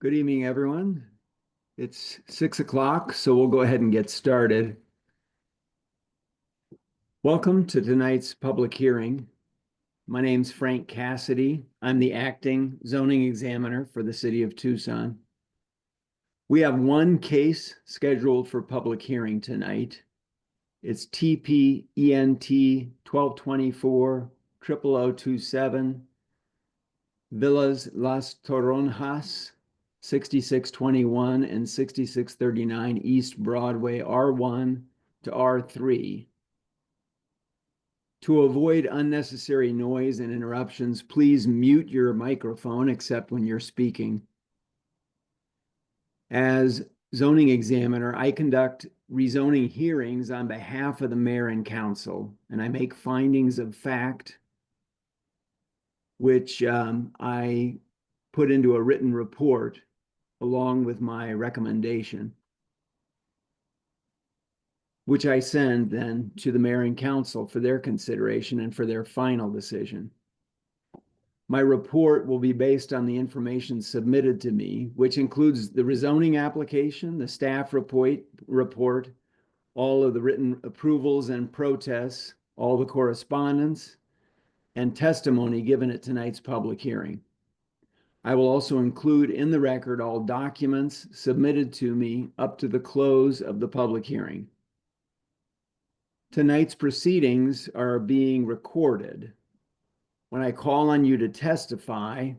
Good evening, everyone. It's 6 o'clock, so we'll go ahead and get started. Welcome to tonight's public hearing. My name's Frank Cassidy. I'm the acting zoning examiner for the city of Tucson. We have one case scheduled for public hearing tonight. It's TPENT 1224 0027 Villas Las Toronjas, 6621 and 6639 East Broadway, R1 to R3. To avoid unnecessary noise and interruptions, please mute your microphone except when you're speaking. As zoning examiner, I conduct rezoning hearings on behalf of the mayor and council, and I make findings of fact, which I put into a written report along with my recommendation, which I send then to the mayor and council for their consideration and for their final decision. My report will be based on the information submitted to me, which includes the rezoning application, the staff report, all of the written approvals and protests, all the correspondence, and testimony given at tonight's public hearing. I will also include in the record all documents submitted to me up to the close of the public hearing. Tonight's proceedings are being recorded. When I call on you to testify,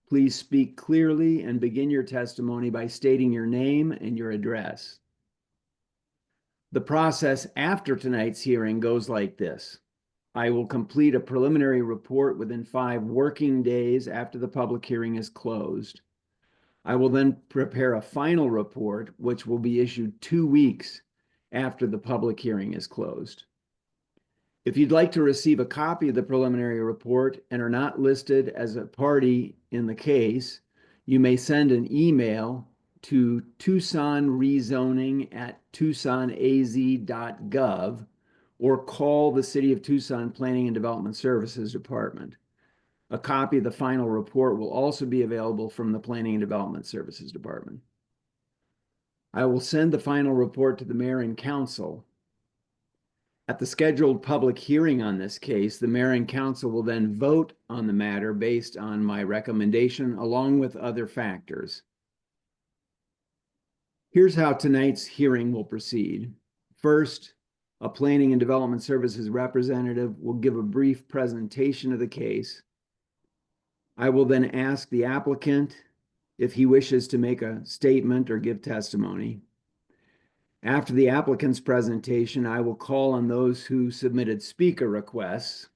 please speak clearly and begin your testimony by stating your name and your address. The process after tonight's hearing goes like this. I will complete a preliminary report within 5 working days after the public hearing is closed. I will then prepare a final report, which will be issued 2 weeks after the public hearing is closed. If you'd like to receive a copy of the preliminary report and are not listed as a party in the case, you may send an email to tucsonrezoning@tucsonaz.gov or call the City of Tucson Planning and Development Services Department. A copy of the final report will also be available from the Planning and Development Services Department. I will send the final report to the mayor and council. At the scheduled public hearing on this case, the mayor and council will then vote on the matter based on my recommendation, along with other factors. Here's how tonight's hearing will proceed. First, a Planning and Development Services representative will give a brief presentation of the case. I will then ask the applicant if he wishes to make a statement or give testimony. After the applicant's presentation, I will call on those who submitted speaker requests.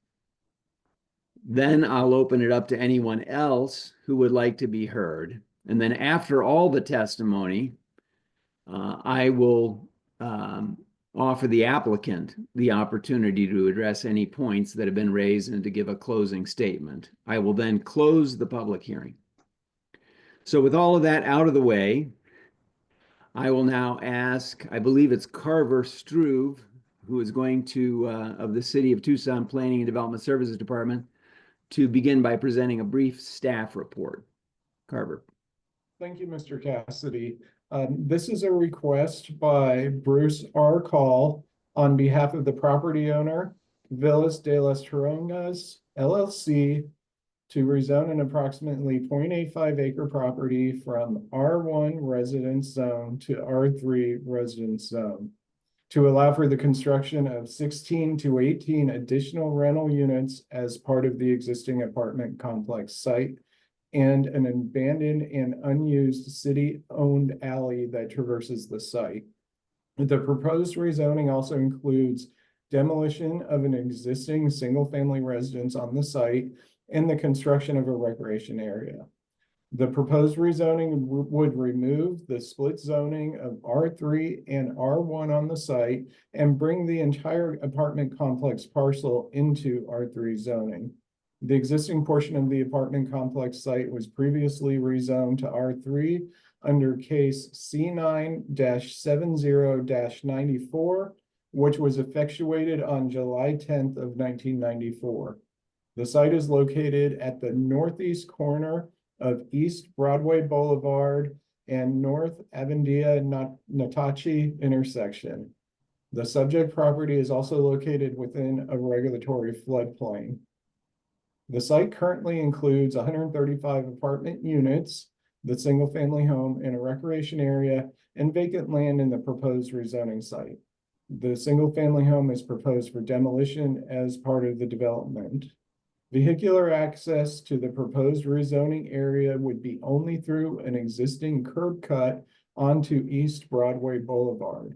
Then I'll open it up to anyone else who would like to be heard. And then after all the testimony, I will offer the applicant the opportunity to address any points that have been raised and to give a closing statement. I will then close the public hearing. So with all of that out of the way, I will now ask, I believe it's Carver Struve, who is going to, of the City of Tucson Planning and Development Services Department, to begin by presenting a brief staff report. Carver. Thank you, Mr. Cassidy. This is a request by Bruce R. Call on behalf of the property owner, Villas de las Toronjas, LLC, to rezone an approximately 0.85 acre property from R1 residence zone to R3 residence zone to allow for the construction of 16 to 18 additional rental units as part of the existing apartment complex site and an abandoned and unused city-owned alley that traverses the site. The proposed rezoning also includes demolition of an existing single-family residence on the site and the construction of a recreation area. The proposed rezoning would remove the split zoning of R3 and R1 on the site and bring the entire apartment complex parcel into R3 zoning. The existing portion of the apartment complex site was previously rezoned to R3 under case C9-70-94, which was effectuated on July 10th of 1994. The site is located at the northeast corner of East Broadway Boulevard and North Avenida Natachi intersection. The subject property is also located within a regulatory floodplain. The site currently includes 135 apartment units, the single-family home, and a recreation area and vacant land in the proposed rezoning site. The single-family home is proposed for demolition as part of the development. Vehicular access to the proposed rezoning area would be only through an existing curb cut onto East Broadway Boulevard.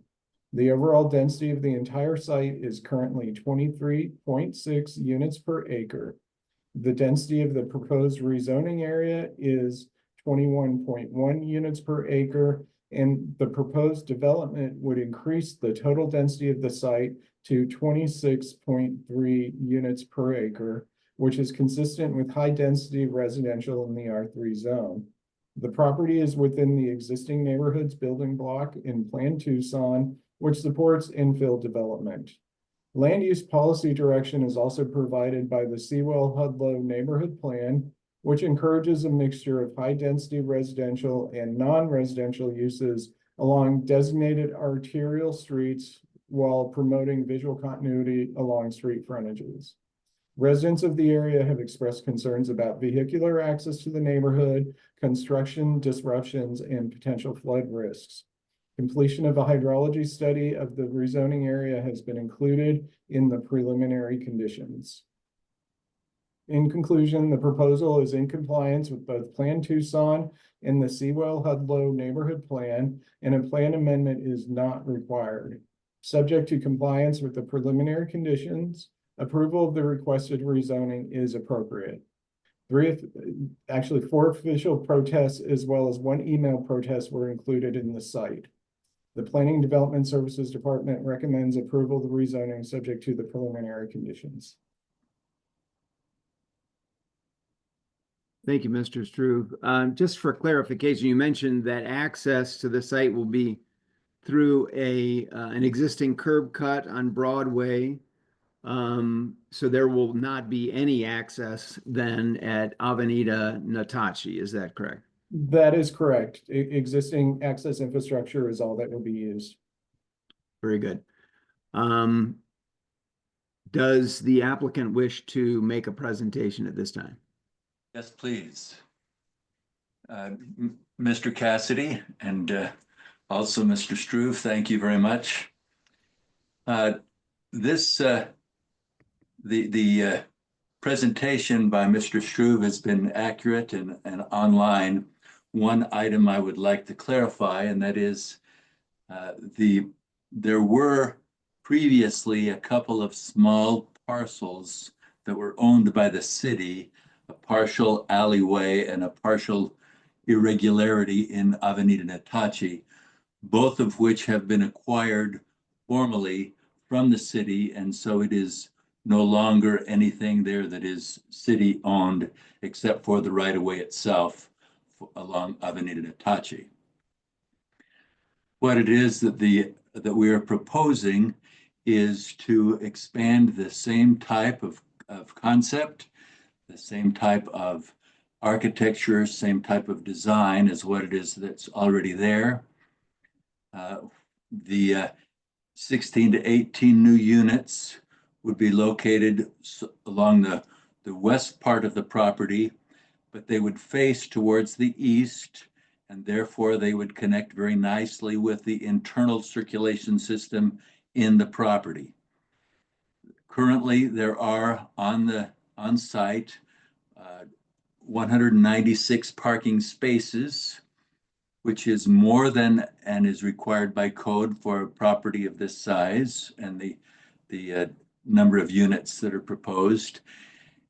The overall density of the entire site is currently 23.6 units per acre. The density of the proposed rezoning area is 21.1 units per acre, and the proposed development would increase the total density of the site to 26.3 units per acre, which is consistent with high-density residential in the R3 zone. The property is within the existing neighborhoods building block in Plan Tucson, which supports infill development. Land use policy direction is also provided by the Sewell-Hudlow Neighborhood Plan, which encourages a mixture of high-density residential and non-residential uses along designated arterial streets while promoting visual continuity along street frontages. Residents of the area have expressed concerns about vehicular access to the neighborhood, construction disruptions, and potential flood risks. Completion of a hydrology study of the rezoning area has been included in the preliminary conditions. In conclusion, the proposal is in compliance with both Plan Tucson and the Sewell-Hudlow Neighborhood Plan, and a plan amendment is not required. Subject to compliance with the preliminary conditions, approval of the requested rezoning is appropriate. Four official protests as well as one email protest were included in the site. The Planning Development Services Department recommends approval of the rezoning subject to the preliminary conditions. Thank you, Mr. Struve. Just for clarification, you mentioned that access to the site will be through an existing curb cut on Broadway. So there will not be any access then at Avenida Natachi. Is that correct? That is correct. Existing access infrastructure is all that will be used. Very good. Does the applicant wish to make a presentation at this time? Yes, please. Mr. Cassidy and also Mr. Struve, thank you very much. The presentation by Mr. Struve has been accurate and online. One item I would like to clarify, and that is there were previously a couple of small parcels that were owned by the city, a partial alleyway and a partial irregularity in Avenida Natachi, both of which have been acquired formally from the city, and so it is no longer anything there that is city owned except for the right of way itself along Avenida Natachi. What it is that we are proposing is to expand the same type of concept, the same type of architecture, same type of design as what it is that's already there. The 16 to 18 new units would be located along the west part of the property, but they would face towards the east, and therefore they would connect very nicely with the internal circulation system in the property. Currently, there are on site 196 parking spaces, which is more than and is required by code for a property of this size and the number of units that are proposed.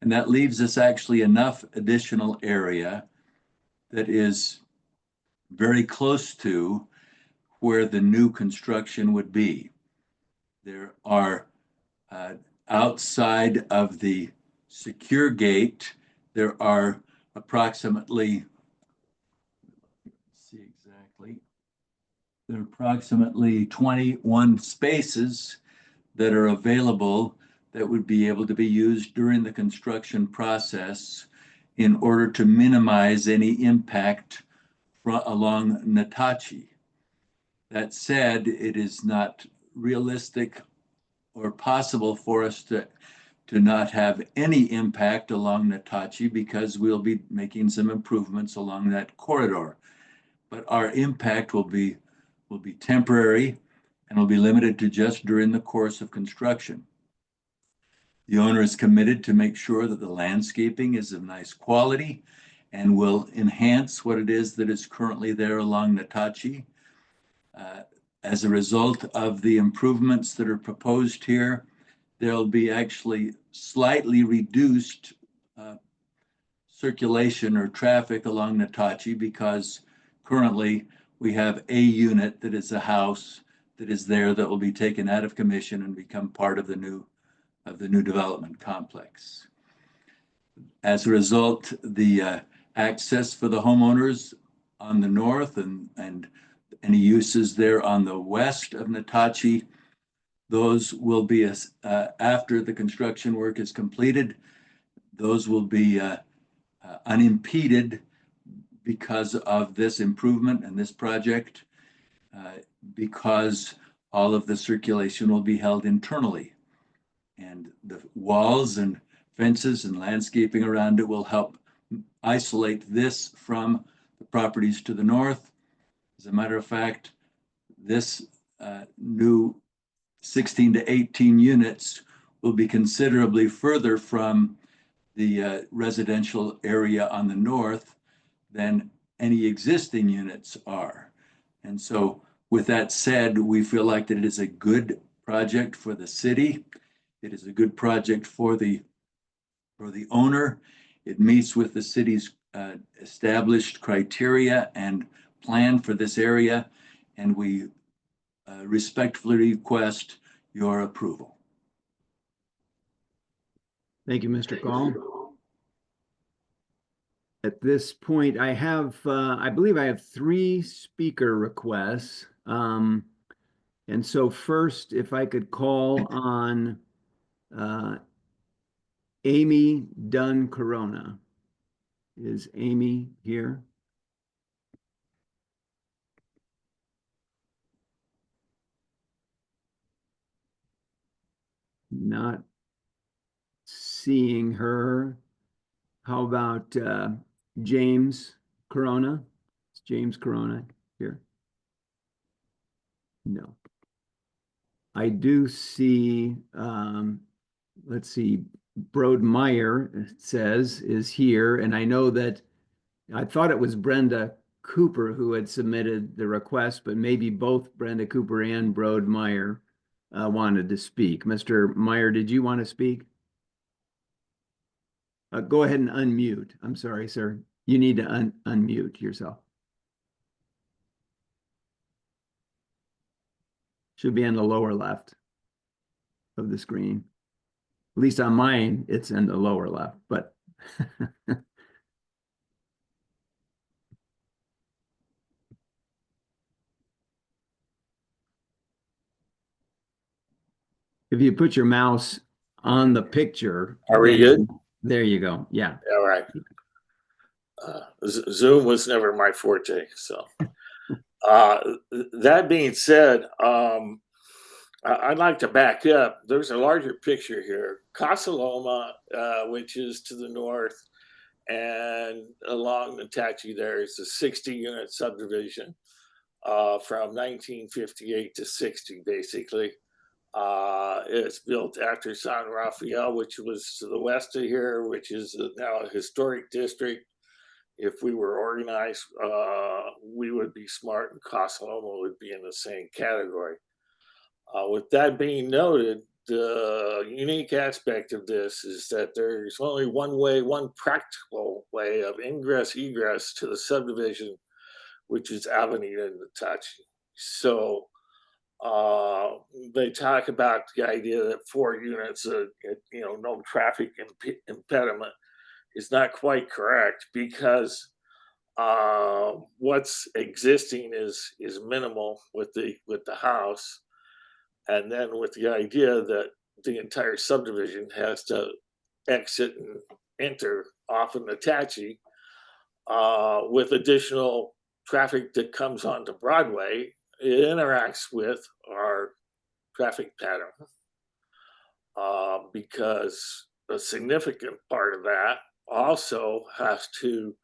And that leaves us actually enough additional area that is very close to where the new construction would be. There are outside of the secure gate, there are approximately, there are approximately 21 spaces that are available that would be able to be used during the construction process. in order to minimize any impact along Natachi. That said, it is not realistic or possible for us to not have any impact along Natachi because we'll be making some improvements along that corridor. But our impact will be temporary and will be limited to just during the course of construction. The owner is committed to make sure that the landscaping is of nice quality and will enhance what it is that is currently there along Natachi. As a result of the improvements that are proposed here, there'll be actually slightly reduced circulation or traffic along Natachi because currently we have a unit that is a house that is there that will be taken out of commission and become part of the new development complex. As a result, the access for the homeowners on the north and any uses there on the west of Natachi, those will be after the construction work is completed, those will be unimpeded because of this improvement and this project, because all of the circulation will be held internally. And the walls and fences and landscaping around it will help isolate this from the properties to the north. As a matter of fact, this new 16 to 18 units will be considerably further from the residential area on the north than any existing units are. And so with that said, we feel like that it is a good project for the city. It is a good project for the owner. It meets with the city's established criteria and plan for this area, and we respectfully request your approval. Thank you, Mr. Call. At this point, I have, I believe I have 3 speaker requests. And so first, if I could call on Amy Dunn Corona. Is Amy here? Not seeing her. How about James Corona? Is James Corona here? No. I do see, let's see, Brode Meyer, it says, is here. And I know that I thought it was Brenda Cooper who had submitted the request, but maybe both Brenda Cooper and Brode Meyer wanted to speak. Mr. Meyer, did you want to speak? Go ahead and unmute. I'm sorry, sir. You need to unmute yourself. Should be in the lower left of the screen. At least on mine, it's in the lower left, but if you put your mouse on the picture. Are we good? There you go. Yeah. All right. Zoom was never my forte. So that being said, I'd like to back up. There's a larger picture here. Casa Loma, which is to the north, and along Natachi there is a 60-unit subdivision from 1958 to 60, basically. It's built after San Rafael, which was to the west of here, which is now a historic district. If we were organized, we would be smart, and Casa Loma would be in the same category. With that being noted, the unique aspect of this is that there's only one practical way of ingress-egress to the subdivision, which is Avenida Natachi. So they talk about the idea that 4 units, no traffic impediment, is not quite correct, because what's existing is minimal with the house, and then with the idea that the entire subdivision has to exit and enter off of Natachi, with additional traffic that comes onto Broadway, it interacts with our traffic pattern. Because a significant part of that also has to,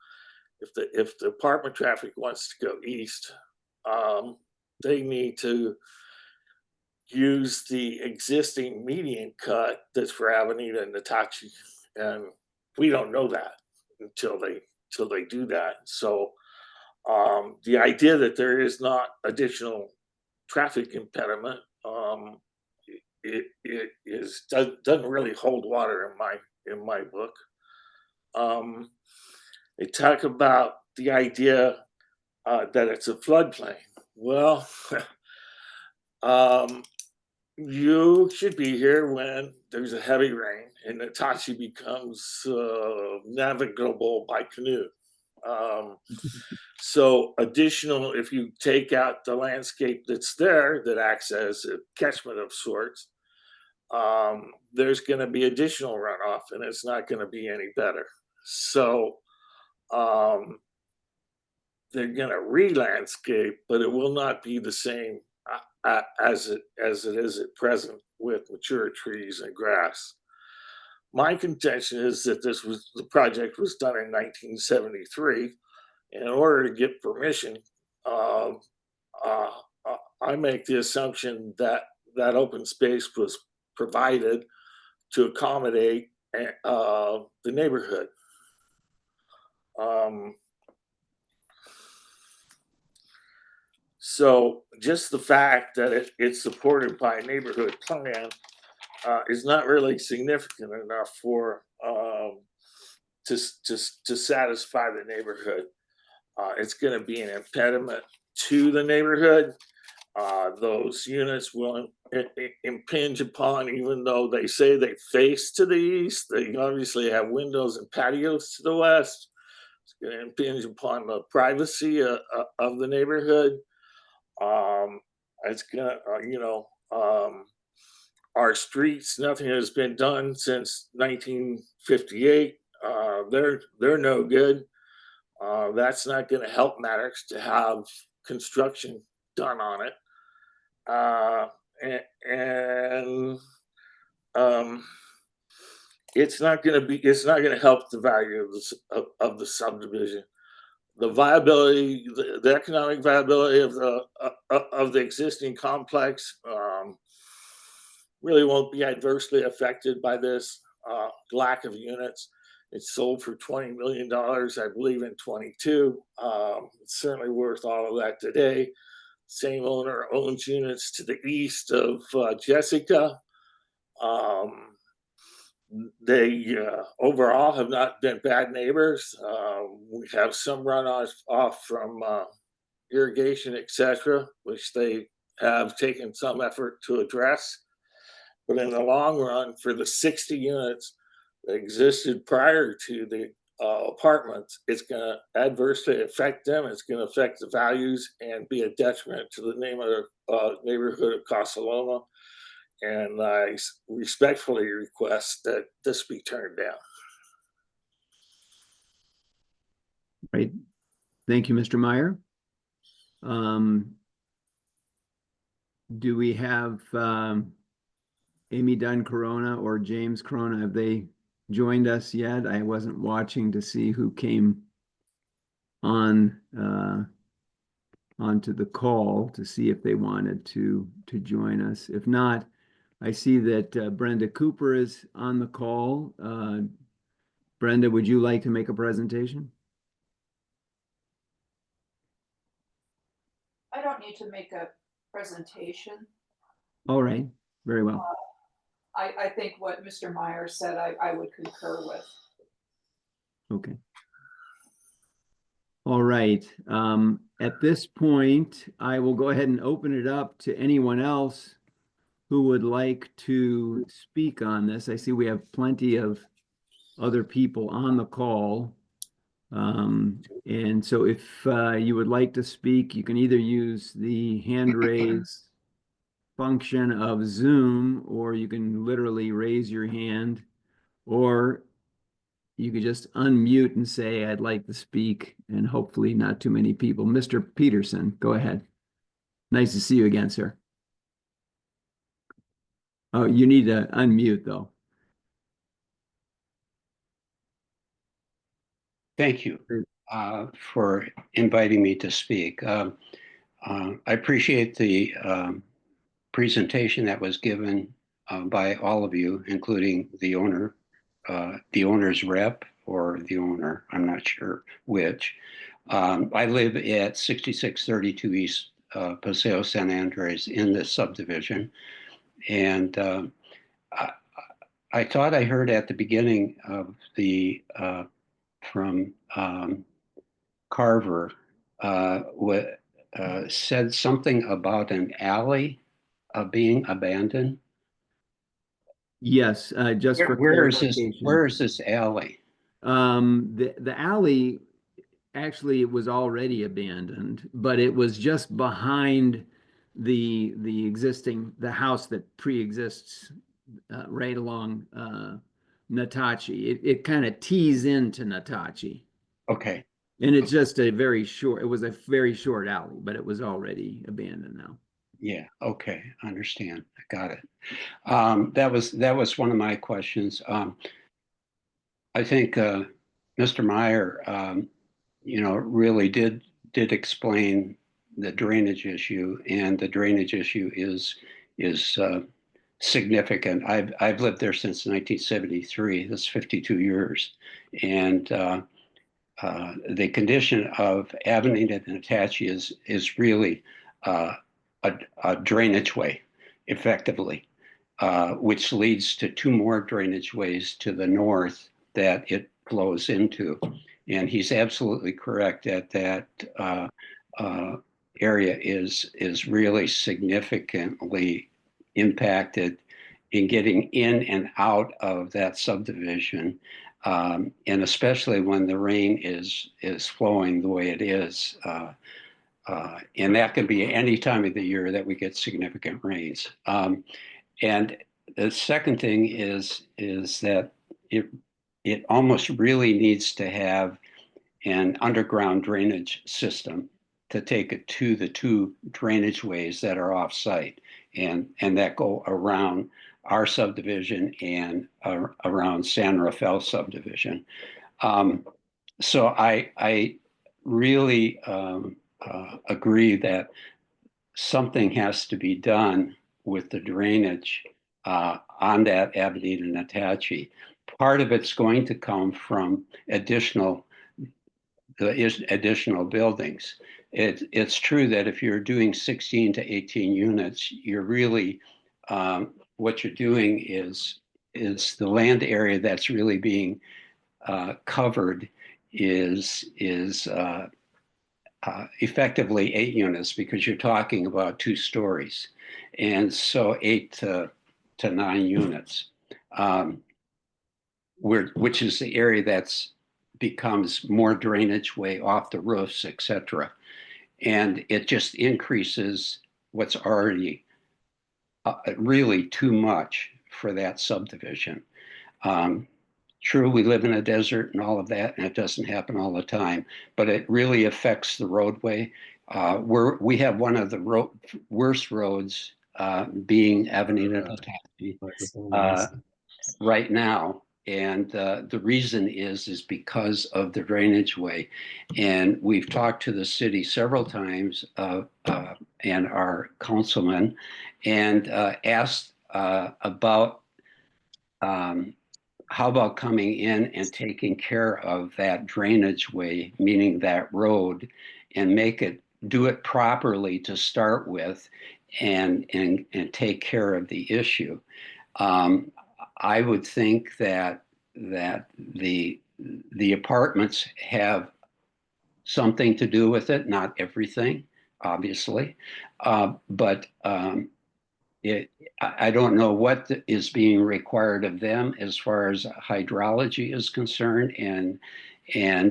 if the apartment traffic wants to go east, they need to use the existing median cut that's for Avenida and Natachi, and we don't know that until they do that. So the idea that there is not additional traffic impediment, doesn't really hold water in my book. They talk about the idea that it's a floodplain. Well, you should be here when there's a heavy rain and Natachi becomes navigable by canoe. So additional, if you take out the landscape that's there that acts as a catchment of sorts, there's going to be additional runoff and it's not going to be any better. So they're going to re-landscape, but it will not be the same as it is at present with mature trees and grass. My contention is that the project was done in 1973. In order to get permission, I make the assumption that that open space was provided to accommodate the neighborhood. So just the fact that it's supported by a neighborhood plan is not really significant enough for to satisfy the neighborhood. It's going to be an impediment to the neighborhood. Those units will impinge upon, even though they say they face to the east, they obviously have windows and patios to the west. It's going to impinge upon the privacy of the neighborhood. It's going to, our streets, nothing has been done since 1958. They're no good. That's not going to help matters to have construction done on it. It's not going to help the value of the subdivision. The viability, the economic viability of the existing complex really won't be adversely affected by this lack of units. It's sold for $20 million, I believe, in 22. It's certainly worth all of that today. Same owner owns units to the east of Jessica. They overall have not been bad neighbors. We have some runoff from irrigation, etc., which they have taken some effort to address. But in the long run, for the 60 units that existed prior to the apartments, it's going to adversely affect them. It's going to affect the values and be a detriment to the neighborhood of Casa Loma. And I respectfully request that this be turned down. Right. Thank you, Mr. Meyer. Do we have Amy Dunn Corona or James Corona? Have they joined us yet? I wasn't watching to see who came on onto the call to see if they wanted to join us. If not, I see that Brenda Cooper is on the call. Brenda, would you like to make a presentation? I don't need to make a presentation. All right, very well. I think what Mr. Meyer said, I would concur with. Okay. All right. At this point, I will go ahead and open it up to anyone else who would like to speak on this. I see we have plenty of other people on the call. And so if you would like to speak, you can either use the hand raise function of Zoom, or you can literally raise your hand, or you could just unmute and say, I'd like to speak, and hopefully not too many people. Mr. Peterson, go ahead. Nice to see you again, sir. Oh, you need to unmute though. Thank you for inviting me to speak. I appreciate the presentation that was given by all of you, including the owner, the owner's rep or the owner, I'm not sure which. I live at 6632 East Paseo San Andres in this subdivision. And I thought I heard at the beginning of the from Carver said something about an alley being abandoned. Yes, just for Where is this? clarification. Where is this alley? The alley actually was already abandoned, but it was just behind the house that pre-exists right along Natachi. It kind of tees into Natachi. Okay. And it's just it was a very short alley, but it was already abandoned now. Yeah. Okay. I understand. I got it. That was one of my questions. I think Mr. Meyer, really did explain the drainage issue, and the drainage issue is significant. I've lived there since 1973. That's 52 years, and the condition of Avenida Natachi is really a drainage way, effectively, which leads to two more drainage ways to the north that it flows into. And he's absolutely correct that that area is really significantly impacted in getting in and out of that subdivision. And especially when the rain is flowing the way it is. And that can be any time of the year that we get significant rains. And the second thing is that it almost really needs to have an underground drainage system to take it to the two drainage ways that are off-site and that go around our subdivision and around San Rafael subdivision. So I really agree that something has to be done with the drainage on that Avenida Natachi. Part of it's going to come from additional buildings. It's true that if you're doing 16 to 18 units, you're really what you're doing is the land area that's really being covered is effectively 8 units, because you're talking about 2 stories, and so 8 to 9 units, which is the area that's becomes more drainage way off the roofs, etc. And it just increases what's already really too much for that subdivision. True, we live in a desert and all of that, and it doesn't happen all the time, but it really affects the roadway. We have one of the worst roads being Avenida Natachi right now. And the reason is because of the drainage way. And we've talked to the city several times and our councilman and asked about how about coming in and taking care of that drainage way, meaning that road, and do it properly to start with and take care of the issue. I would think that the apartments have something to do with it, not everything, obviously, but I don't know what is being required of them as far as hydrology is concerned and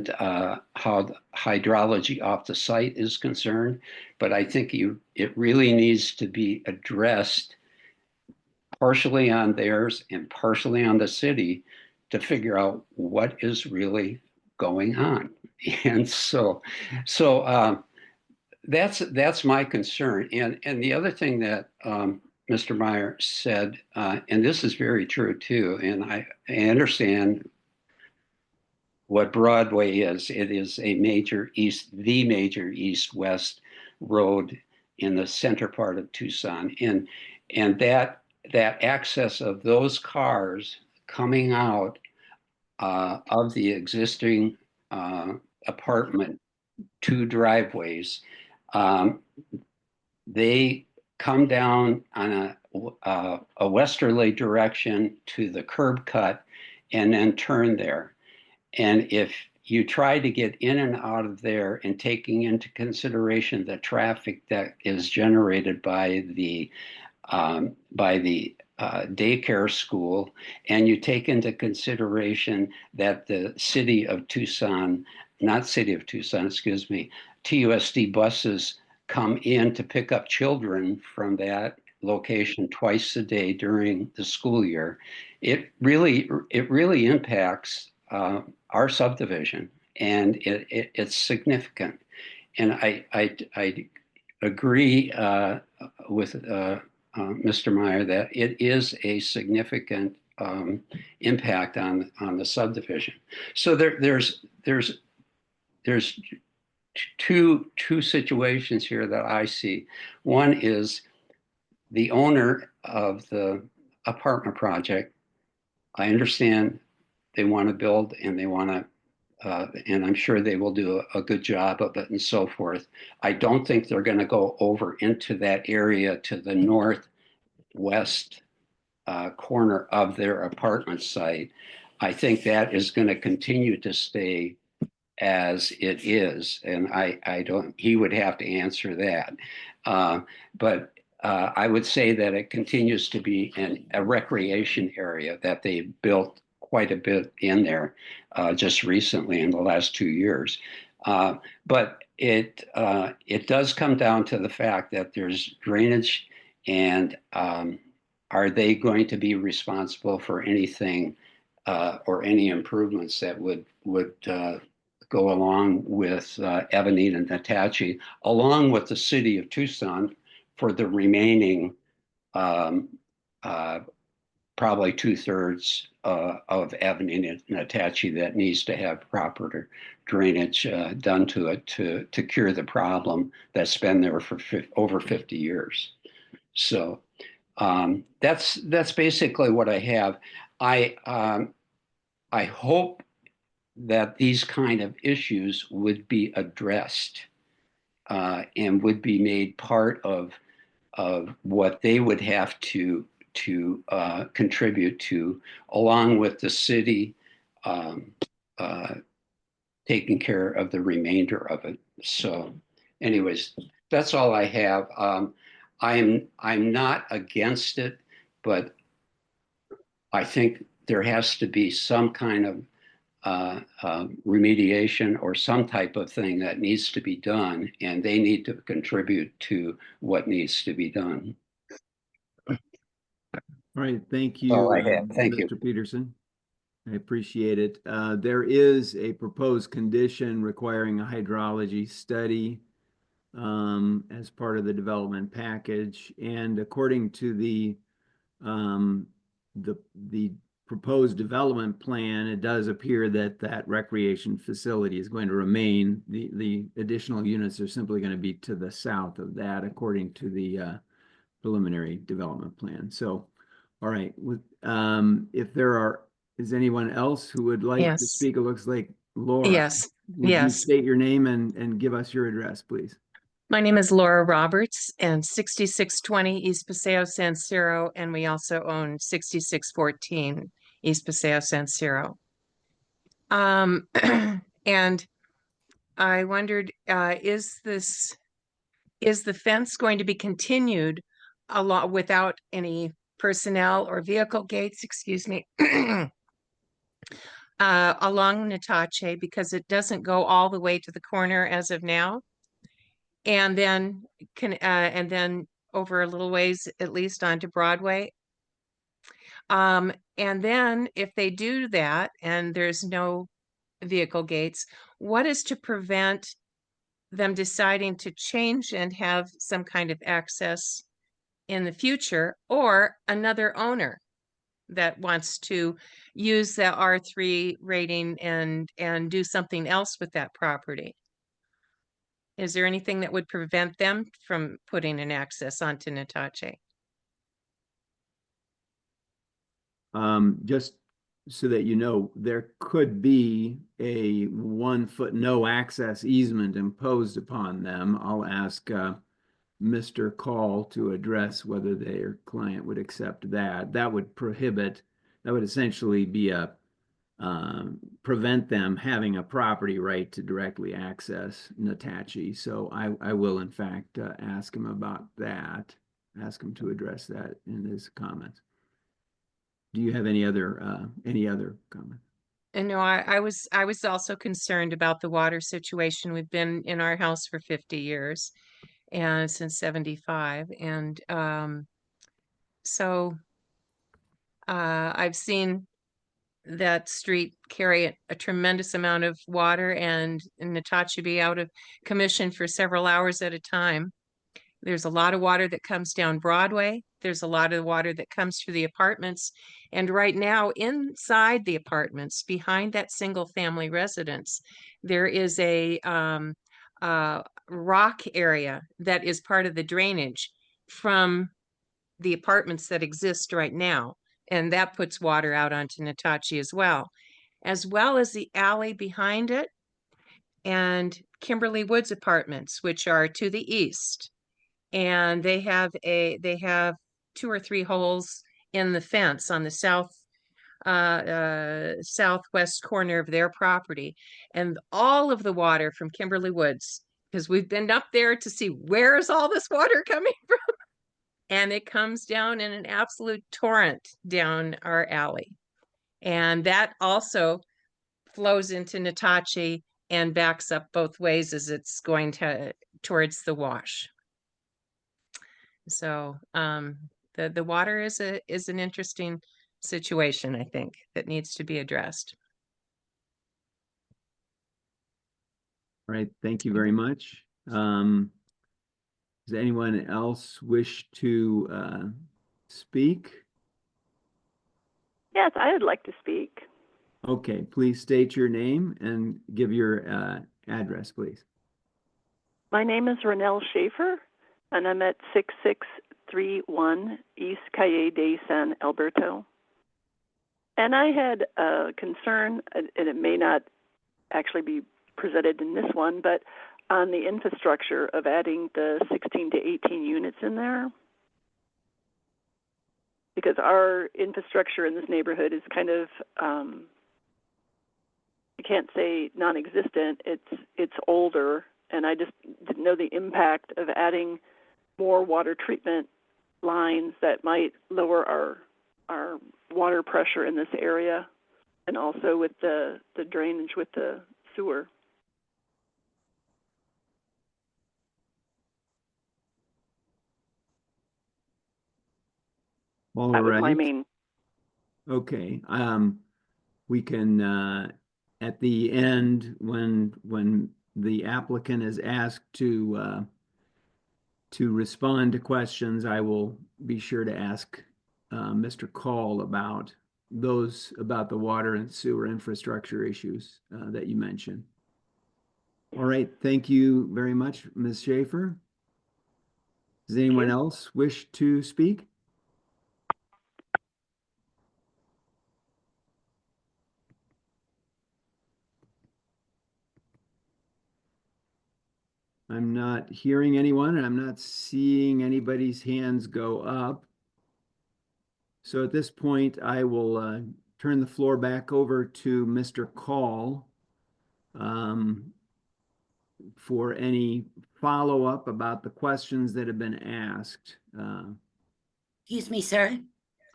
how the hydrology off the site is concerned, but I think it really needs to be addressed partially on theirs and partially on the city to figure out what is really going on. And that's my concern. And the other thing that Mr. Meyer said, and this is very true too, and I understand what Broadway is. It is the major east-west road in the center part of Tucson. And that access of those cars coming out of the existing apartment 2 driveways, they come down on a westerly direction to the curb cut and then turn there. And if you try to get in and out of there and taking into consideration the traffic that is generated by the daycare school, and you take into consideration that the city of Tucson, TUSD buses come in to pick up children from that location twice a day during the school year, it really impacts our subdivision, and it's significant. And I agree with Mr. Meyer that it is a significant impact on the subdivision. So there's two situations here that I see. One is the owner of the apartment project. I understand they want to build and they want to, and I'm sure they will do a good job of it and so forth. I don't think they're going to go over into that area to the northwest corner of their apartment site. I think that is going to continue to stay as it is, and he would have to answer that. But I would say that it continues to be a recreation area that they built quite a bit in there just recently in the last 2 years. But it does come down to the fact that there's drainage, and are they going to be responsible for anything or any improvements that would go along with Evanita and Natache, along with the city of Tucson, for the remaining probably 2/3 of Evanita and Natache that needs to have proper drainage done to it to cure the problem that's been there for over 50 years. So that's basically what I have. I hope that these kind of issues would be addressed and would be made part of what they would have to contribute to, along with the city taking care of the remainder of it. So anyways, that's all I have. I'm not against it, but I think there has to be some kind of remediation or some type of thing that needs to be done, and they need to contribute to what needs to be done. All right, thank you, all I have. Thank you. Mr. Peterson. I appreciate it. There is a proposed condition requiring a hydrology study as part of the development package, and according to the proposed development plan, it does appear that recreation facility is going to remain. The additional units are simply going to be to the south of that, according to the preliminary development plan. So, all right, if is anyone else who would like to speak? It looks like Laura. Yes. Would you state your name and give us your address, please? My name is Laura Roberts, and 6620 East Paseo San Siro, and we also own 6614 East Paseo San Siro. And I wondered, is the fence going to be continued without any personnel or vehicle gates, excuse me, along Natache, because it doesn't go all the way to the corner as of now, and then over a little ways, at least onto Broadway? And then if they do that and there's no vehicle gates, what is to prevent them deciding to change and have some kind of access in the future, or another owner that wants to use the R3 rating and do something else with that property? Is there anything that would prevent them from putting an access onto Natache? Just so that you know, there could be a 1 foot no access easement imposed upon them. I'll ask Mr. Call to address whether their client would accept that. That would essentially be prevent them having a property right to directly access Natache. So I will in fact ask him about that, ask him to address that in his comments. Do you have any other comments? And no, I was also concerned about the water situation. We've been in our house for 50 years and since 75. And so I've seen that street carry a tremendous amount of water, and Natache be out of commission for several hours at a time. There's a lot of water that comes down Broadway. There's a lot of water that comes through the apartments. And right now, inside the apartments, behind that single family residence, there is a rock area that is part of the drainage from the apartments that exist right now. And that puts water out onto Natache as well as the alley behind it and Kimberly Woods Apartments, which are to the east. And they have 2 or 3 holes in the fence on the southwest corner of their property. And all of the water from Kimberly Woods, because we've been up there to see where's all this water coming from. And it comes down in an absolute torrent down our alley. And that also flows into Natache and backs up both ways as it's going towards the wash. So the water is an interesting situation, I think, that needs to be addressed. All right, thank you very much. Does anyone else wish to speak? Yes, I would like to speak. Okay, please state your name and give your address, please. My name is Renelle Schaefer, and I'm at 6631 East Calle de San Alberto. And I had a concern, and it may not actually be presented in this one, but on the infrastructure of adding the 16 to 18 units in there. Because our infrastructure in this neighborhood is kind of, I can't say non-existent, it's older, and I just didn't know the impact of adding more water treatment lines that might lower our water pressure in this area, and also with the drainage with the sewer. All That was right. my main. Okay, we can at the end, when the applicant is asked to respond to questions, I will be sure to ask Mr. Call about the water and sewer infrastructure issues that you mentioned. All right, thank you very much, Ms. Schaefer. Does anyone else wish to speak? I'm not hearing anyone, and I'm not seeing anybody's hands go up. So at this point, I will turn the floor back over to Mr. Call for any follow-up about the questions that have been asked. Excuse me, sir.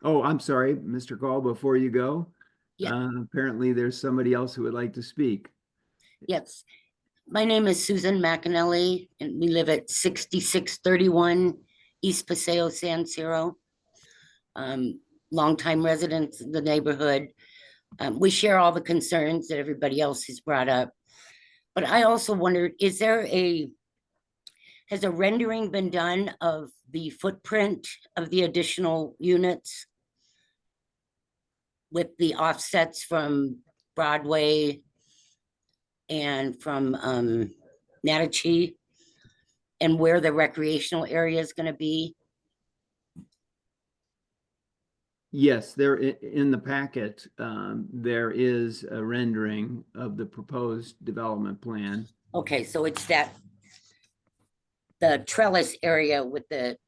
Oh, I'm sorry, Mr. Call, before you go. Yeah. Apparently there's somebody else who would like to speak. Yes. My name is Susan McAnally, and we live at 6631 East Paseo San Siro. longtime residents in the neighborhood. We share all the concerns that everybody else has brought up. But I also wondered, has a rendering been done of the footprint of the additional units with the offsets from Broadway and from Natachi, and where the recreational area is going to be? Yes, there in the packet, there is a rendering of the proposed development plan. Okay, so it's that, the trellis area with it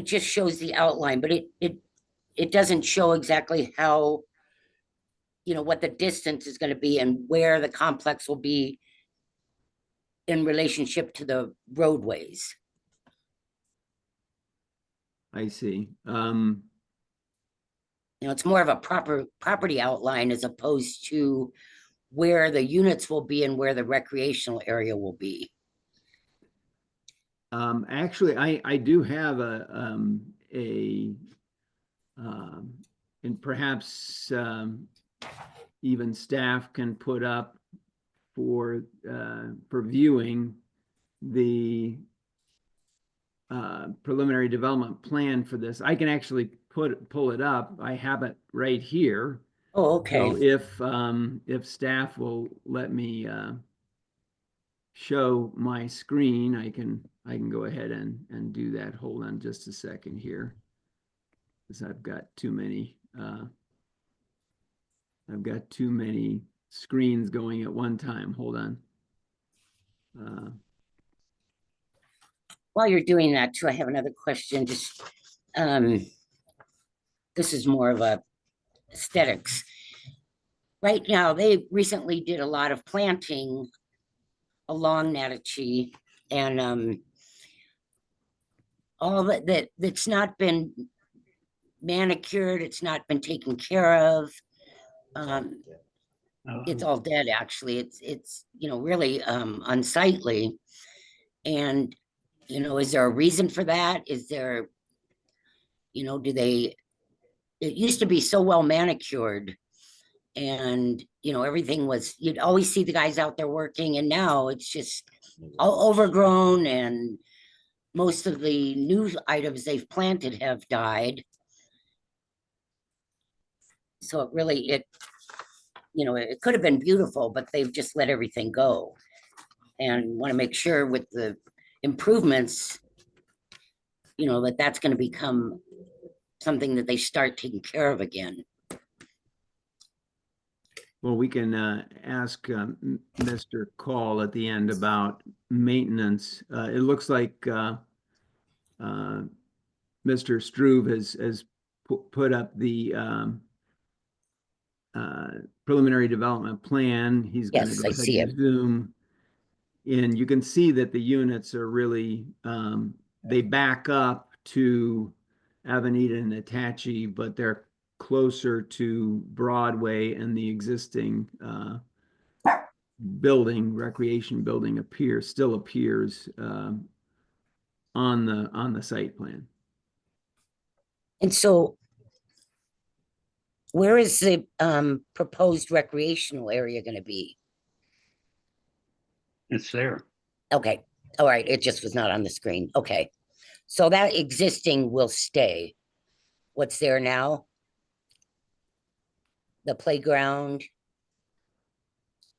just shows the outline, but it doesn't show exactly how, what the distance is going to be and where the complex will be in relationship to the roadways. I see. It's more of a proper property outline as opposed to where the units will be and where the recreational area will be. Actually, I do have and perhaps even staff can put up for viewing the preliminary development plan for this. I can actually pull it up. I have it right here. Oh, okay. So if staff will let me show my screen, I can go ahead and do that. Hold on just a second here, because I've got too many screens going at one time. Hold on. While you're doing that too, I have another question. Just this is more of a aesthetics. Right now, they recently did a lot of planting along Natachi, and all that's not been manicured, it's not been taken care of. It's all dead, actually. It's really unsightly. And is there a reason for that? Is there, it used to be so well manicured, and everything was, you'd always see the guys out there working, and now it's just all overgrown, and most of the new items they've planted have died. So it could have been beautiful, but they've just let everything go, and want to make sure with the improvements, that's going to become something that they start taking care of again. Well, we can ask Mr. Call at the end about maintenance. It looks like Mr. Struve has put up the preliminary development plan. He's going to Yes, go I ahead see and it. zoom in. You can see that the units are really, they back up to Avenida and Natachi, but they're closer to Broadway, and the existing recreation building still appears on the site plan. And so where is the proposed recreational area going to be? It's there. Okay, all right, it just was not on the screen. Okay, so that existing will stay. What's there now? The playground?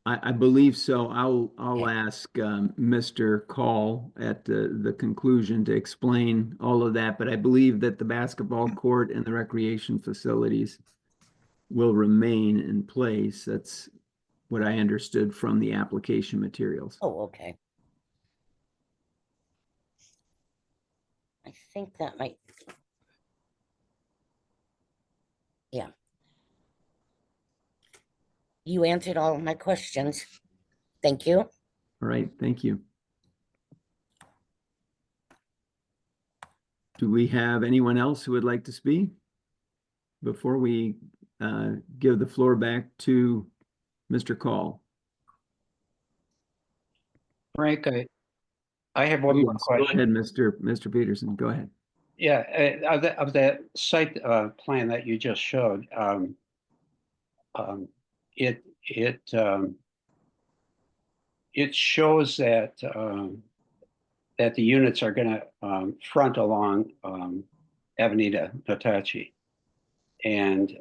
I believe so. I'll Okay. ask Mr. Call at the conclusion to explain all of that, but I believe that the basketball court and the recreation facilities will remain in place. That's what I understood from the application materials. Oh, okay. I think that might. Yeah. You answered all of my questions. Thank you. All right, thank you. Do we have anyone else who would like to speak before we give the floor back to Mr. Call? Frank, I have one more Go question. ahead, Mr. Peterson, go ahead. Yeah, of the site plan that you just showed, it it shows that that the units are going to front along Avenida Natachi, and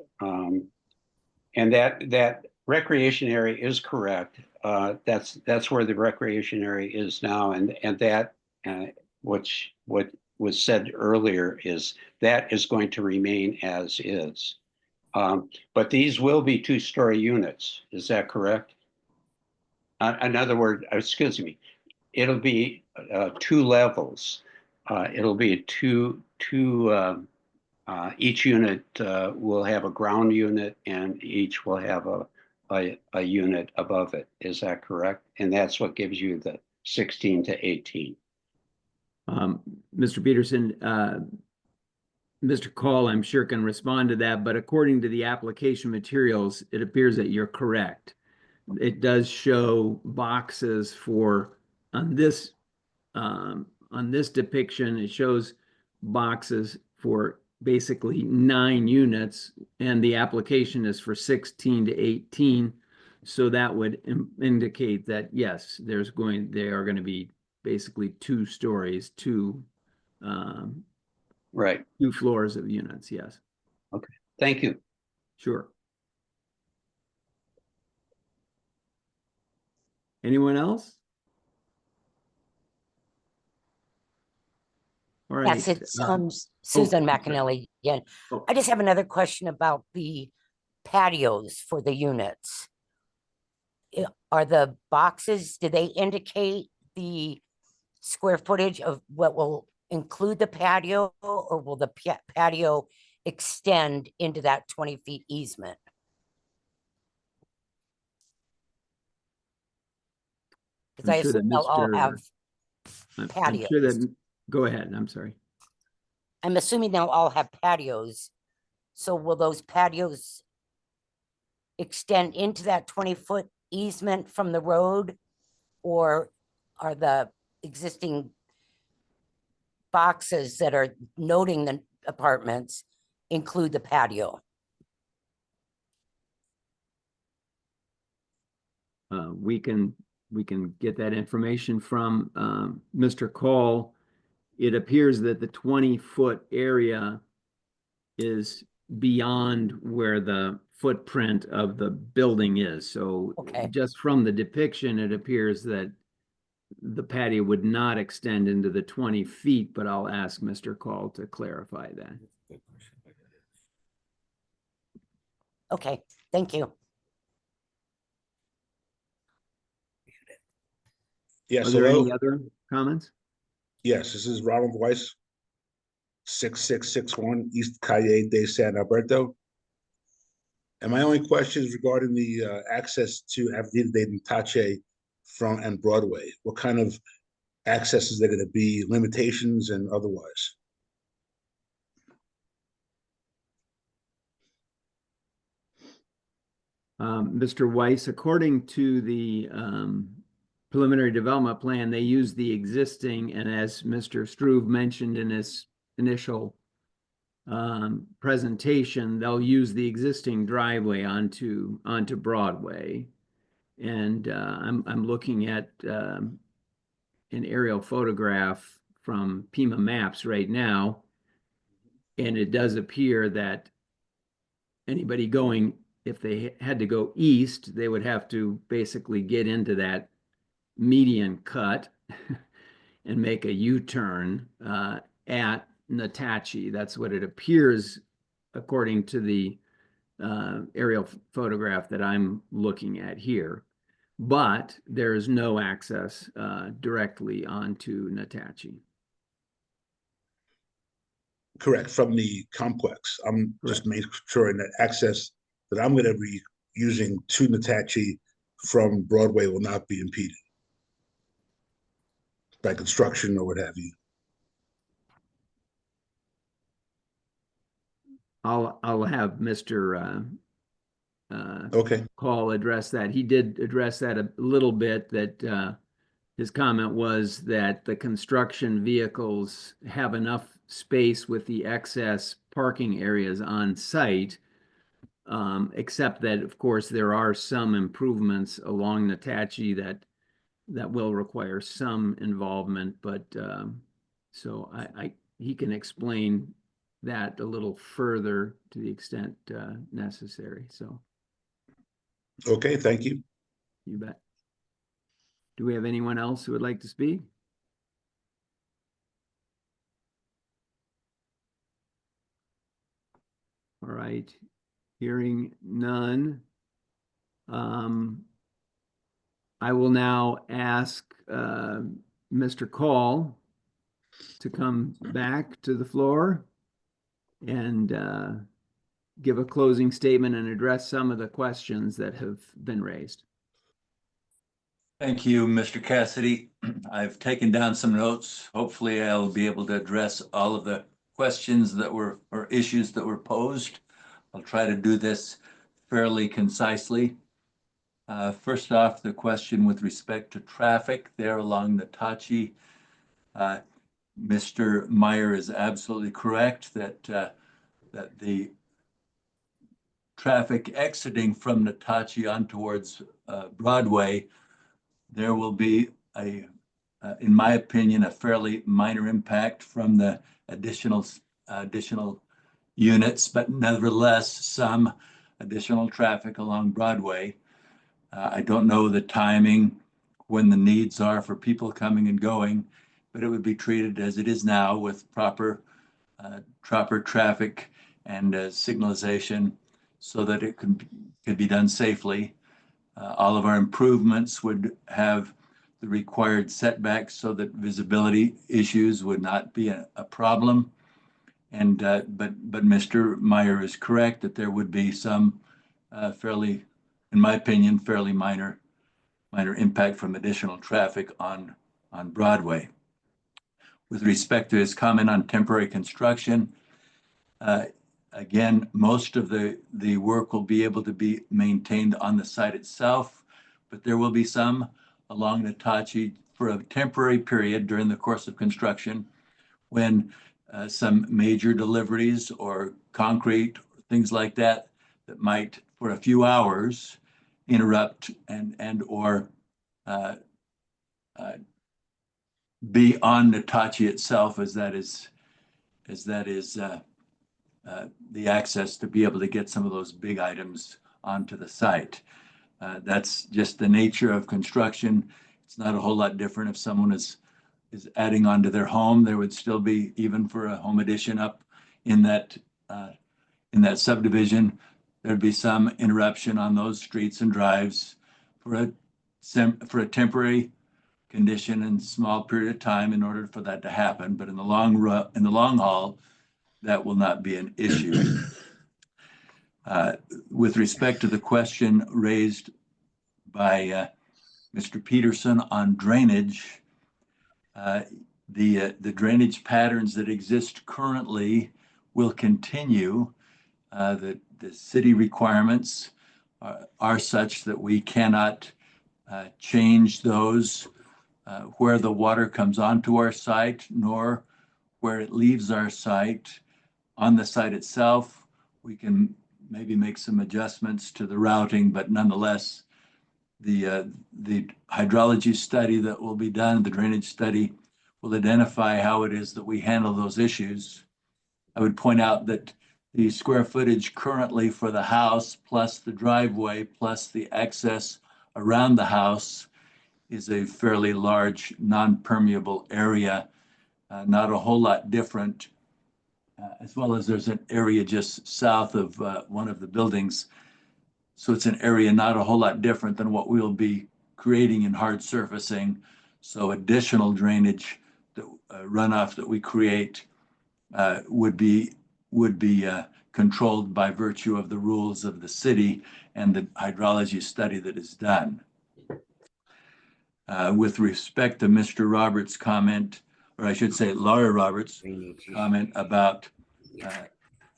that recreation area is correct. That's where the recreation area is now, and that what was said earlier is that is going to remain as is. But these will be two-story units. Is that correct? In other words, excuse me, it'll be 2 levels. It'll be each unit will have a ground unit, and each will have a unit above it. Is that correct? And that's what gives you the 16 to 18. Mr. Peterson, Mr. Call, I'm sure can respond to that, but according to the application materials, it appears that you're correct. It does show boxes for, on this depiction, it shows boxes for basically 9 units, and the application is for 16 to 18. So that would indicate that, yes, they are going to be basically 2 stories, 2 Right. 2 floors of units. Yes. Okay. Thank you. Sure. Anyone else? All right. Yes, it's Susan McAnally again. Oh. I just have another question about the patios for the units. Are the boxes, do they indicate the square footage of what will include the patio, or will the patio extend into that 20 feet easement? Because I I'm sure that assume they'll all have I'm patios. sure that, go ahead, I'm sorry. I'm assuming they'll all have patios. So will those patios extend into that 20-foot easement from the road, or are the existing boxes that are noting the apartments include the patio? We can get that information from Mr. Call. It appears that the 20-foot area is beyond where the footprint of the building is. So Okay. just from the depiction, it appears that the patio would not extend into the 20 feet, but I'll ask Mr. Call to clarify that. Okay, thank you. Yes, Are there hello. any other comments? Yes, this is Ronald Weiss, 6661 East Calle de San Alberto. And my only question is regarding the access to Avenida de Natache from and Broadway. What kind of access is there going to be, limitations and otherwise? Mr. Weiss, according to the preliminary development plan, they use the existing, and as Mr. Struve mentioned in his initial presentation, they'll use the existing driveway onto Broadway. And I'm looking at an aerial photograph from Pima Maps right now, and it does appear that anybody going, if they had to go east, they would have to basically get into that median cut and make a U-turn at Natache. That's what it appears according to the aerial photograph that I'm looking at here. But there is no access directly onto Natache. Correct, from the complex. I'm just making sure that access that I'm going to be using to Natache from Broadway will not be impeded by construction or what have you. I'll have Mr. Okay. Call address that. He did address that a little bit, that his comment was that the construction vehicles have enough space with the excess parking areas on site. Except that, of course, there are some improvements along Natachi that will require some involvement, but so he can explain that a little further to the extent necessary. So Okay, thank you. you bet. Do we have anyone else who would like to speak? All right, hearing none. I will now ask Mr. Call to come back to the floor and give a closing statement and address some of the questions that have been raised. Thank you, Mr. Cassidy. I've taken down some notes. Hopefully I'll be able to address all of the questions that were, or issues that were posed. I'll try to do this fairly concisely. First off, the question with respect to traffic there along Natachi. Mr. Meyer is absolutely correct that that the traffic exiting from Natachi on towards Broadway, there will be in my opinion, a fairly minor impact from the additional units, but nevertheless, some additional traffic along Broadway. I don't know the timing when the needs are for people coming and going, but it would be treated as it is now with proper traffic and signalization so that it could be done safely. All of our improvements would have the required setbacks so that visibility issues would not be a problem. And but Mr. Meyer is correct that there would be some fairly, in my opinion, fairly minor impact from additional traffic on Broadway. With respect to his comment on temporary construction, again, most of the work will be able to be maintained on the site itself, but there will be some along Natachi for a temporary period during the course of construction when some major deliveries or concrete, things like that, that might for a few hours interrupt and or be on Natachi itself, as that is the access to be able to get some of those big items onto the site. That's just the nature of construction. It's not a whole lot different if someone is adding on to their home. There would still be, even for a home addition up in that subdivision, there'd be some interruption on those streets and drives for a temporary condition and small period of time in order for that to happen. But in the long haul, that will not be an issue. With respect to the question raised by Mr. Peterson on drainage, the drainage patterns that exist currently will continue. The city requirements are such that we cannot change those where the water comes onto our site, nor where it leaves our site. On the site itself, we can maybe make some adjustments to the routing, but nonetheless, the hydrology study that will be done, the drainage study, will identify how it is that we handle those issues. I would point out that the square footage currently for the house, plus the driveway, plus the access around the house, is a fairly large non-permeable area, not a whole lot different, as well as there's an area just south of one of the buildings. So it's an area not a whole lot different than what we'll be creating in hard surfacing. So additional drainage, that runoff that we create would be controlled by virtue of the rules of the city and the hydrology study that is done. With respect to Mr. Roberts' comment, or I should say Laura Roberts' comment about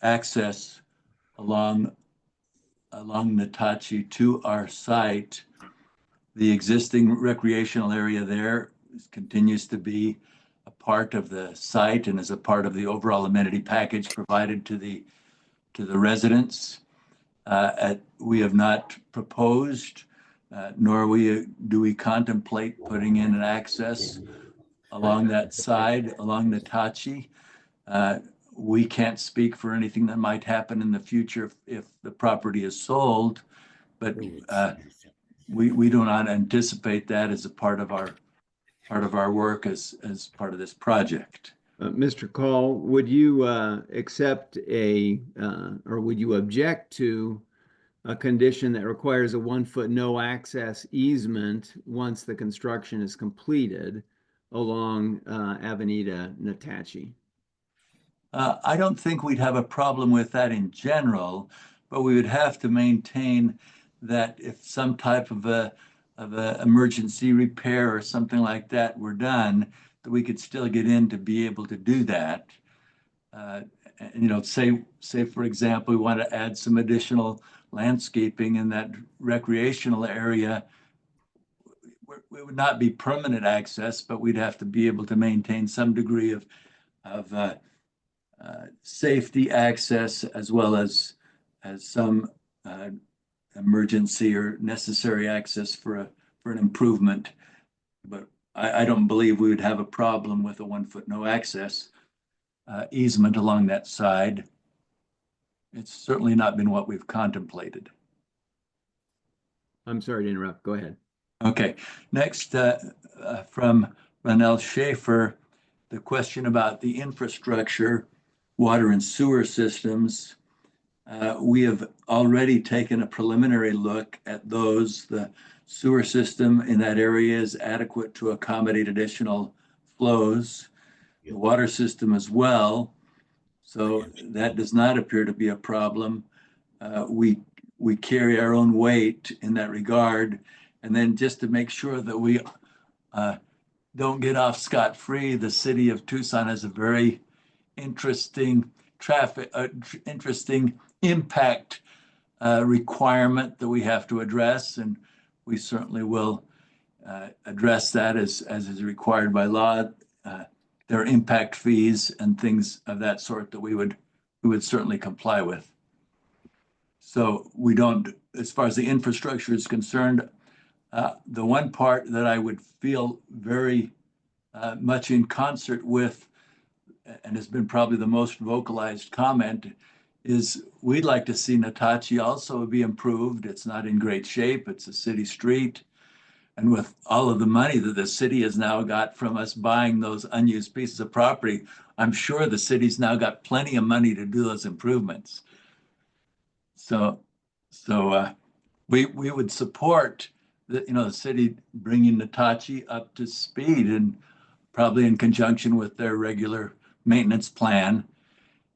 access along Natachi to our site, the existing recreational area there continues to be a part of the site and as a part of the overall amenity package provided to the residents. We have not proposed, nor do we contemplate putting in an access along that side, along Natachi. We can't speak for anything that might happen in the future if the property is sold, but we do not anticipate that as a part of our work as part of this project. Mr. Call, would you accept or would you object to a condition that requires a 1 foot no access easement once the construction is completed along Avenida Natachi? I don't think we'd have a problem with that in general, but we would have to maintain that if some type of a emergency repair or something like that were done, that we could still get in to be able to do that. Say for example, we want to add some additional landscaping in that recreational area. It would not be permanent access, but we'd have to be able to maintain some degree of safety access as well as some emergency or necessary access for an improvement. But I don't believe we would have a problem with a 1 foot no access easement along that side. It's certainly not been what we've contemplated. I'm sorry to interrupt. Go ahead. Okay. Next, from Ronell Schaefer, the question about the infrastructure, water and sewer systems. We have already taken a preliminary look at those. The sewer system in that area is adequate to accommodate additional flows. The water system as well. So that does not appear to be a problem. We carry our own weight in that regard. And then just to make sure that we don't get off scot-free, the city of Tucson has a very interesting impact requirement that we have to address, and we certainly will address that as is required by law. There are impact fees and things of that sort that we would certainly comply with. So we don't, as far as the infrastructure is concerned, the one part that I would feel very much in concert with, and has been probably the most vocalized comment, is we'd like to see Natachi also be improved. It's not in great shape. It's a city street. And with all of the money that the city has now got from us buying those unused pieces of property, I'm sure the city's now got plenty of money to do those improvements. So we would support the city bringing Natachi up to speed, and probably in conjunction with their regular maintenance plan.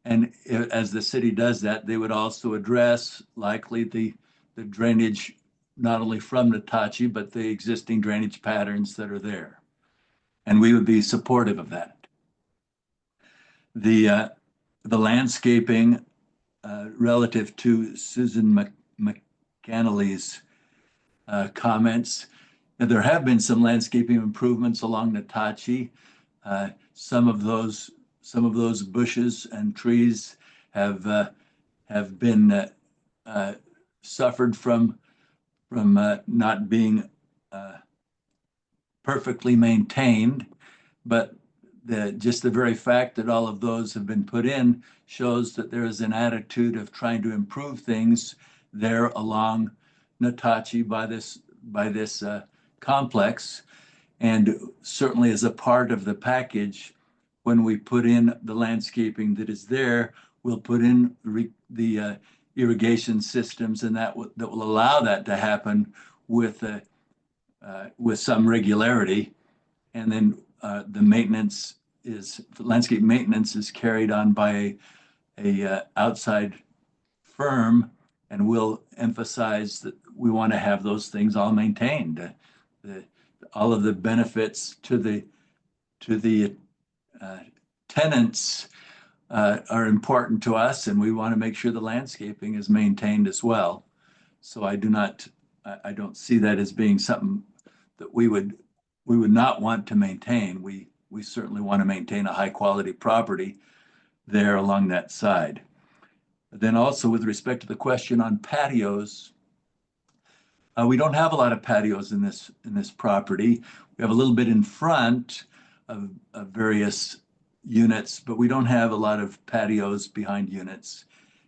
And as the city does that, they would also address likely the drainage, not only from Natachi, but the existing drainage patterns that are there. And we would be supportive of that. The landscaping relative to Susan McAnally's comments, and there have been some landscaping improvements along Natachi. Some of those bushes and trees have been suffered from not being perfectly maintained, but just the very fact that all of those have been put in shows that there is an attitude of trying to improve things there along Natachi by this complex. And certainly as a part of the package, when we put in the landscaping that is there, we'll put in the irrigation systems, and that will allow that to happen with some regularity. And then the landscape maintenance is carried on by a outside firm, and we'll emphasize that we want to have those things all maintained. All of the benefits to the tenants are important to us, and we want to make sure the landscaping is maintained as well. So I don't see that as being something that we would not want to maintain. We we certainly want to maintain a high quality property there along that side. Then also with respect to the question on patios, we don't have a lot of patios in this property. We have a little bit in front of various units, but we don't have a lot of patios behind units.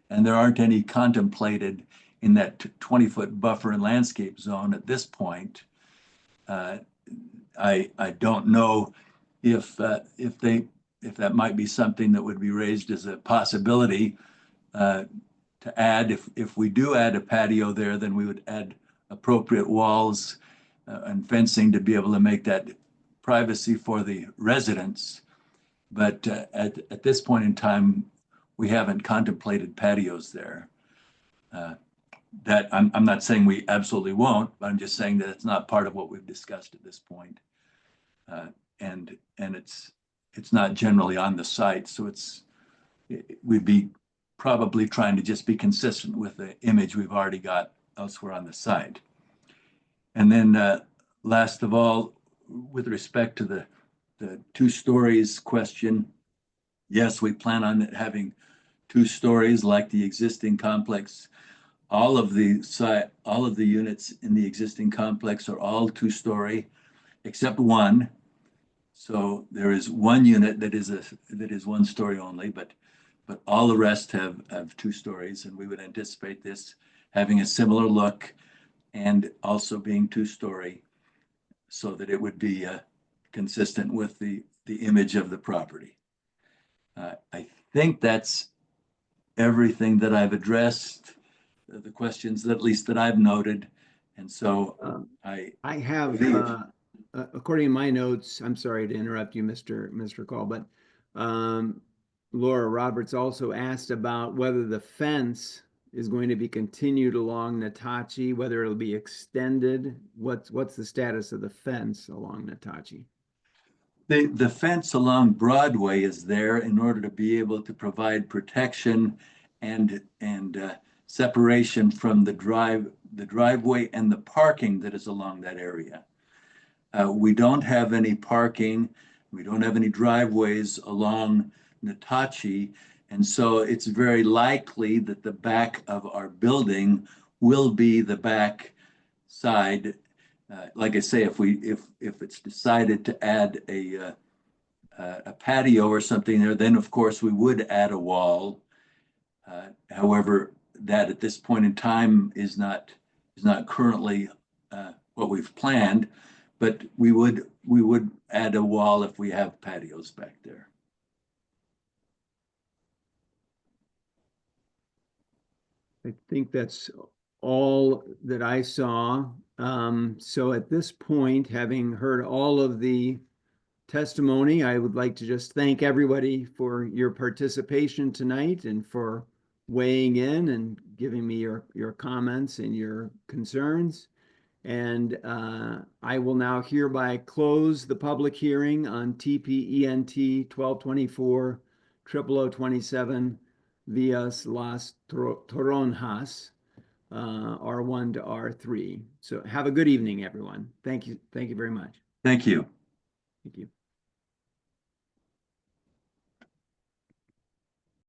And there aren't any contemplated in that 20-foot buffer and landscape zone at this point. I don't know if that might be something that would be raised as a possibility to add. If we do add a patio there, then we would add appropriate walls and fencing to be able to make that privacy for the residents. But at this point in time, we haven't contemplated patios there. That I'm not saying we absolutely won't, but I'm just saying that it's not part of what we've discussed at this point. And it's not generally on the site, so we'd be probably trying to just be consistent with the image we've already got elsewhere on the site. And then last of all, with respect to the 2 stories question, yes, we plan on having 2 stories like the existing complex. All of the units in the existing complex are all 2-story, except one. So there is one unit that is 1 story only, but all the rest have 2 stories, and we would anticipate this having a similar look and also being 2-story, so that it would be consistent with the image of the property. I think that's everything that I've addressed, the questions that at least that I've noted. And so I have, according to my notes, I'm sorry to interrupt you, Mr. Call, but Laura Roberts also asked about whether the fence is going to be continued along Natachi, whether it'll be extended. What's the status of the fence along Natachi? The fence along Broadway is there in order to be able to provide protection and separation from the driveway and the parking that is along that area. We don't have any parking. We don't have any driveways along Natachi. And so it's very likely that the back of our building will be the back side. Like I say, if it's decided to add a patio or something there, then of course we would add a wall. However, that at this point in time is not currently what we've planned, but we would add a wall if we have patios back there. I think that's all that I saw. So at this point, having heard all of the testimony, I would like to just thank everybody for your participation tonight and for weighing in and giving me your comments and your concerns. And I will now hereby close the public hearing on TPENT 1224 00027 Villas Las Toronjas, R1 to R3. So have a good evening, everyone. Thank you. Thank you very much. Thank you. Thank you.